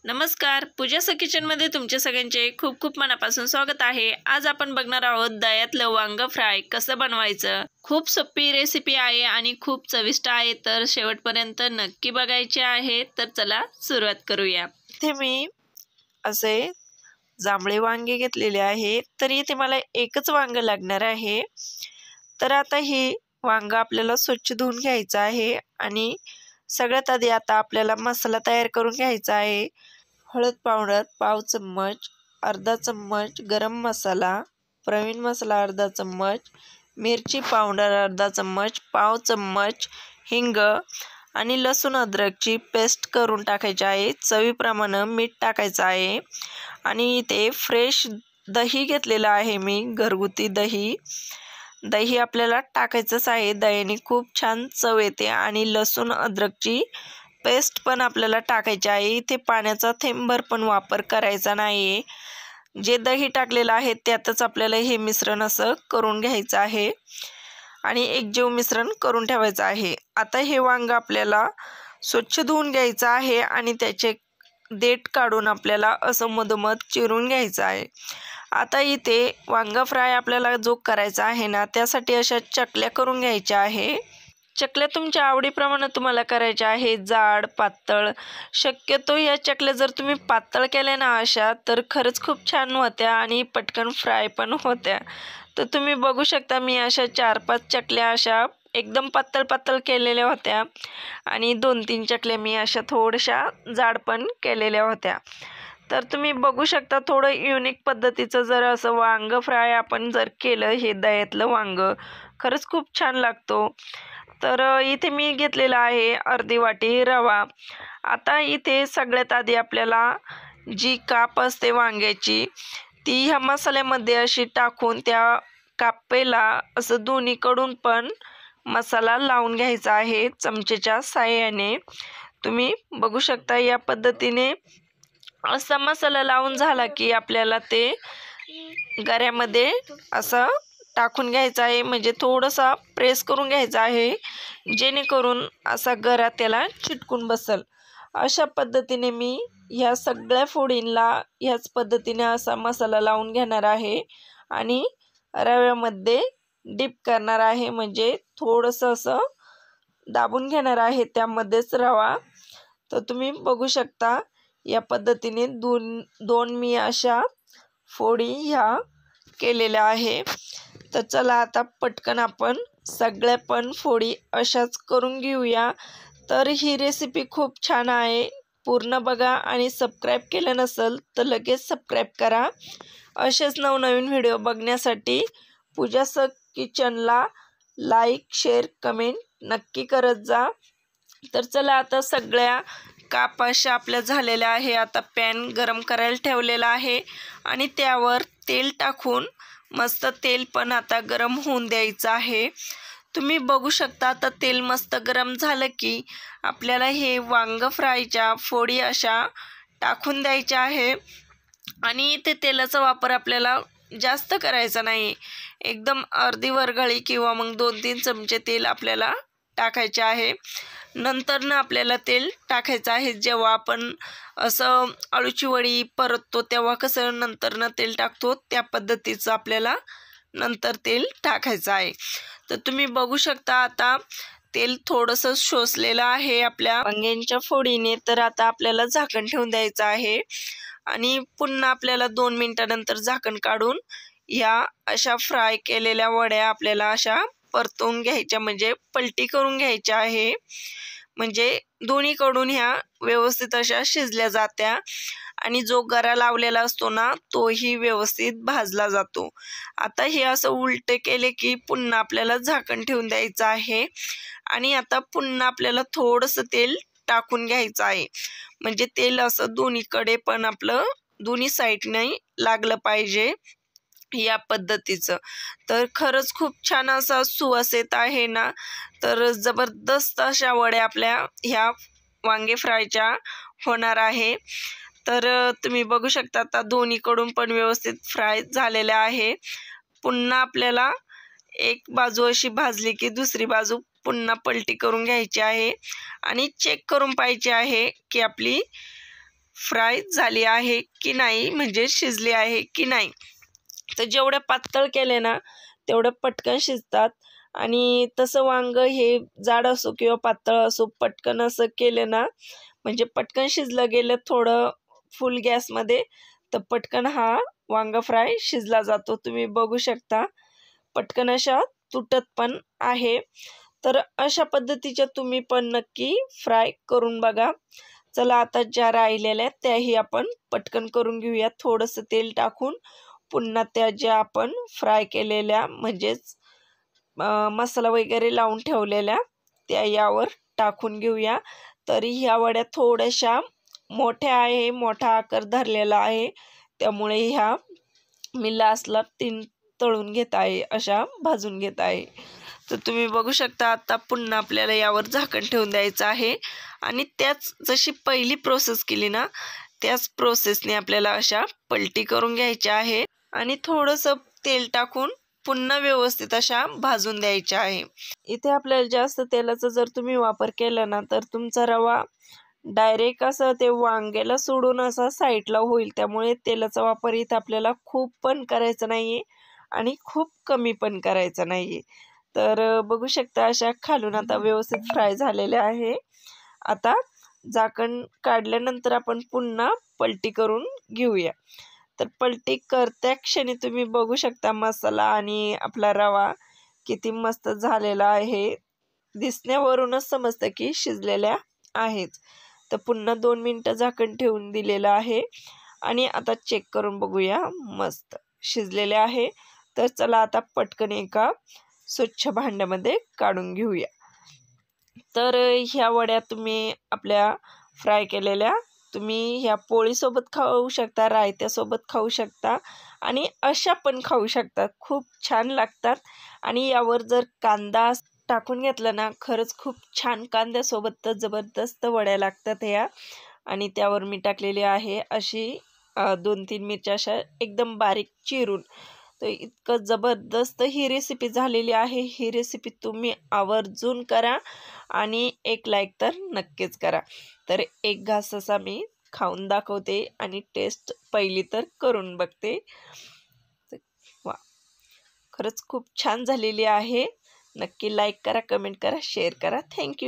नमस्कार, पूजाचं किचनमध्ये तुमच्या सगळ्यांचे खूप खूप मनापासून स्वागत आहे। आज आपण बघणार आहोत दह्यातलं वांग फ्राय कसं बनवायचं। खूप सोपी रेसिपी आहे आणि खूप चविष्ट आहे, तर शेवटपर्यंत नक्की बघायचे आहे। तर चला सुरुवात करूया। इथे मी असे जांभळे वांगे घेतलेले आहे, तर इथे मला एकच वांग लागणार आहे। तर आता हे वांग आपल्याला स्वच्छ धुवून घ्यायचं आहे आणि सगळ्यात आधी आता आपल्याला मसाला तयार करून घ्यायचा आहे। हळद पावडर पाव चम्मच, अर्धा चम्मच गरम मसाला, प्रवीण मसाला अर्धा चम्मच, मिरची पावडर अर्धा चम्मच, पाव चम्मच हिंग आणि लसूण अद्रकची पेस्ट करून टाकायची आहे। चवीप्रमाणे मीठ टाकायचं आहे आणि इथे फ्रेश दही घेतलेलं आहे मी, घरगुती दही आपल्याला टाकायचंच आहे। दह्याने खूप छान चव येते आणि लसूण अद्रकची पेस्ट पण आपल्याला टाकायची आहे। इथे पाण्याचा थेंबभर पण वापर करायचा नाही। जे दही टाकलेलं आहे त्यातच आपल्याला हे मिश्रण असं करून घ्यायचं आहे आणि एकजीव मिश्रण करून ठेवायचं आहे। आता हे वांग आपल्याला स्वच्छ धुवून घ्यायचं आहे आणि त्याचे देठ काढून आपल्याला असं मधोमध चिरून घ्यायचं आहे। आता इथे वांग फ्राय आपल्याला जो करायचा आहे ना, त्यासाठी अशा चकल्या करून घ्यायच्या आहे। चकल्या तुमच्या आवडीप्रमाणे तुम्हाला करायच्या आहे, जाड पातळ। शक्यतो या चकल्या जर तुम्ही पातळ केल्या ना अशा, तर खरंच खूप छान होत्या आणि पटकन फ्राय पण होत्या। तर तुम्ही बघू शकता मी अशा 4-5 चकल्या अशा एकदम पातळ केलेल्या होत्या आणि 2-3 चकल्या मी अशा थोड्याशा जाड पण केलेल्या होत्या। तर तुम्ही बघू शकता थोडं युनिक पद्धतीचं जर असं वांग फ्राय आपण जर केलं, हे दह्यातलं वांग खरंच खूप छान लागतो। तर इथे मी घेतलेला आहे अर्धी वाटी रवा। आता इथे सगळ्यात आधी आपल्याला जी काप असते वांग्याची, ती ह्या मसाल्यामध्ये अशी टाकून त्या कापेला असं दोन्हीकडून पण मसाला लावून घ्यायचा आहे चमचेच्या साहाय्याने। तुम्ही बघू शकता या पद्धतीने असा मसाला लावून झाला की आपल्याला ते गऱ्यामध्ये असं टाकून घ्यायचं आहे, म्हणजे थोडंसं प्रेस करून घ्यायचं आहे, जेणेकरून असा गरा त्याला चिटकून बसेल। अशा पद्धतीने मी ह्या सगळ्या फोडींना ह्याच पद्धतीने असा मसाला लावून घेणार आहे आणि रव्यामध्ये डिप करणार आहे, म्हणजे थोडंसं असं दाबून घेणार आहे त्यामध्येच रवा। तर तुम्ही बघू शकता या पद्धतीने दोन मी अशा फोडी ह्या केलेल्या आहे। तर चला आता पटकन आपण सगळ्या पण फोडी अशाच करून घेऊया। तर ही रेसिपी खूप छान आहे, पूर्ण बघा आणि सबस्क्राईब केलं नसेल तर लगेच सबस्क्राईब करा। असेच नवनवीन व्हिडिओ बघण्यासाठी पूजाचं किचनला लाईक शेअर कमेंट नक्की करत जा। तर चला आता सगळ्या काप अशा आपल्या झालेल्या आहे। आता पॅन गरम करायला ठेवलेला आहे आणि त्यावर तेल टाकून मस्त तेल पण आता गरम होऊन द्यायचं आहे। तुम्ही बघू शकता आता तेल मस्त गरम झालं की आपल्याला हे वांग फ्रायच्या फोडी अशा टाकून द्यायच्या आहे आणि ते तेलाचा वापर आपल्याला जास्त करायचा नाही, एकदम अर्धी वरघळी किंवा मग 2-3 चमचे तेल आपल्याला टाकायचे आहे। नंतर आपल्याला तेल टाकायचं आहे, जेव्हा आपण असं अळूची वडी परततो तेव्हा कसं नंतर तेल टाकतो, त्या पद्धतीचं आपल्याला नंतर तेल टाकायचं आहे। तर तुम्ही बघू शकता आता तेल थोडंसं शोषलेलं आहे आपल्या वांग्यांच्या फोडीने। तर आता आपल्याला झाकण ठेवून द्यायचं आहे आणि पुन्हा आपल्याला 2 मिनिटानंतर झाकण काढून ह्या अशा फ्राय केलेल्या वड्या आपल्याला अशा परतवून घ्यायच्या, म्हणजे पलटी करून घ्यायच्या आहे, म्हणजे दोन्हीकडून ह्या व्यवस्थित अशा शिजल्या जात्या आणि जो गरा लावलेला असतो ना तोही व्यवस्थित भाजला जातो। आता हे असं उलटे केले की पुन्हा आपल्याला झाकण ठेवून द्यायचं आहे आणि आता पुन्हा आपल्याला थोडंसं तेल टाकून घ्यायचं आहे, म्हणजे तेल असं दोन्हीकडे पण आपलं दोन्ही साईडने लागलं पाहिजे या पद्धतीचं। तर खरंच खूप छान असा सुवास येत आहे ना, तर जबरदस्त अशा वड्या आपल्या ह्या वांगे फ्रायच्या होणार आहे। तर तुम्ही बघू शकता आता दोन्हीकडून पण व्यवस्थित फ्राय झालेल्या आहे। पुन्हा आपल्याला एक बाजू अशी भाजली की दुसरी बाजू पुन्हा पलटी करून घ्यायची आहे आणि चेक करून पाहायची आहे की आपली फ्राय झाली आहे की नाही, म्हणजे शिजली आहे की नाही. तर जेवढं पातळ केले ना तेवढं पटकन शिजतात. आणि तसं वांग हे जाड असो किंवा पातळ असो, पटकन असं केलं ना म्हणजे पटकन शिजलं गेलं थोडं फुल गॅसमध्ये, तर पटकन हा वांगा फ्राय शिजला जातो. तुम्ही बघू शकता पटकन अशा तुटत पण आहे. तर अशा पद्धतीच्या तुम्ही पण नक्की फ्राय करून बघा. चला आता ज्या राहिलेल्या त्याही आपण पटकन करून घेऊया. थोडंसं तेल टाकून पुन्हा त्या ज्या आपण फ्राय केलेल्या म्हणजेच मसाला वगैरे लावून ठेवलेल्या त्या यावर टाकून घेऊया. तरी ह्या वड्या थोड्याशा मोठ्या आहे, मोठा आकार धरलेला आहे, त्यामुळे ह्या मी लास्टला 3 तळून घेत आहे, अशा भाजून घेत आहे. तर तुम्ही बघू शकता आता पुन्हा आपल्याला यावर झाकण ठेवून द्यायचं आहे. आणि त्याच जशी पहिली प्रोसेस केली ना त्याच प्रोसेसने आपल्याला अशा पलटी करून घ्यायच्या आहे आणि थोडंसं तेल टाकून पुन्हा व्यवस्थित अशा भाजून द्यायच्या आहे. इथे आपल्याला जास्त तेलाचा जर तुम्ही वापर केला ना तर तुमचा रवा डायरेक्ट असं ते वांग्याला सोडून असा साईडला होईल. त्यामुळे तेलाचा वापर इथं आपल्याला खूप पण करायचा नाहीये आणि खूप कमी पण करायचा नाहीये. तर बघू शकता अशा खालून आता व्यवस्थित फ्राय झालेल्या आहे. आता झाकण काढल्यानंतर आपण पुन्हा पलटी करून घेऊया. तर पलटी करत्या क्षणी तुम्ही बघू शकता मसाला आणि आपला रवा किती मस्त झालेला आहे. दिसण्यावरूनच समजतं की शिजलेल्या आहेत. तर पुन्हा 2 मिनिटं झाकण ठेवून दिलेलं आहे आणि आता चेक करून बघूया, मस्त शिजलेले आहे. तर चला आता पटकन एका स्वच्छ भांड्यामध्ये काढून घेऊया. तर ह्या वड्या तुम्ही आपल्या फ्राय केलेल्या तुम्ही ह्या पोळीसोबत खाऊ शकता, रायत्यासोबत खाऊ शकता आणि अशा पण खाऊ शकता. खूप छान लागतात. आणि यावर जर कांदा टाकून घेतला ना खरंच खूप छान, कांद्यासोबत तर जबरदस्त वड्या लागतात ह्या. आणि त्यावर मी टाकलेली आहे अशी 2-3 मिरच्या अशा एकदम बारीक चिरून. तर इतकं जबरदस्त ही रेसिपी झालेली आहे. ही रेसिपी तुम्ही आवर्जून करा आणि एक लाईक तर नक्कीच करा. तर एक घास असा मी खाऊन दाखवते आणि टेस्ट पहिली तर करून बघते. वा, खरंच खूप छान झालेली आहे. नक्की लाईक करा, कमेंट करा, शेअर करा. थँक्यू.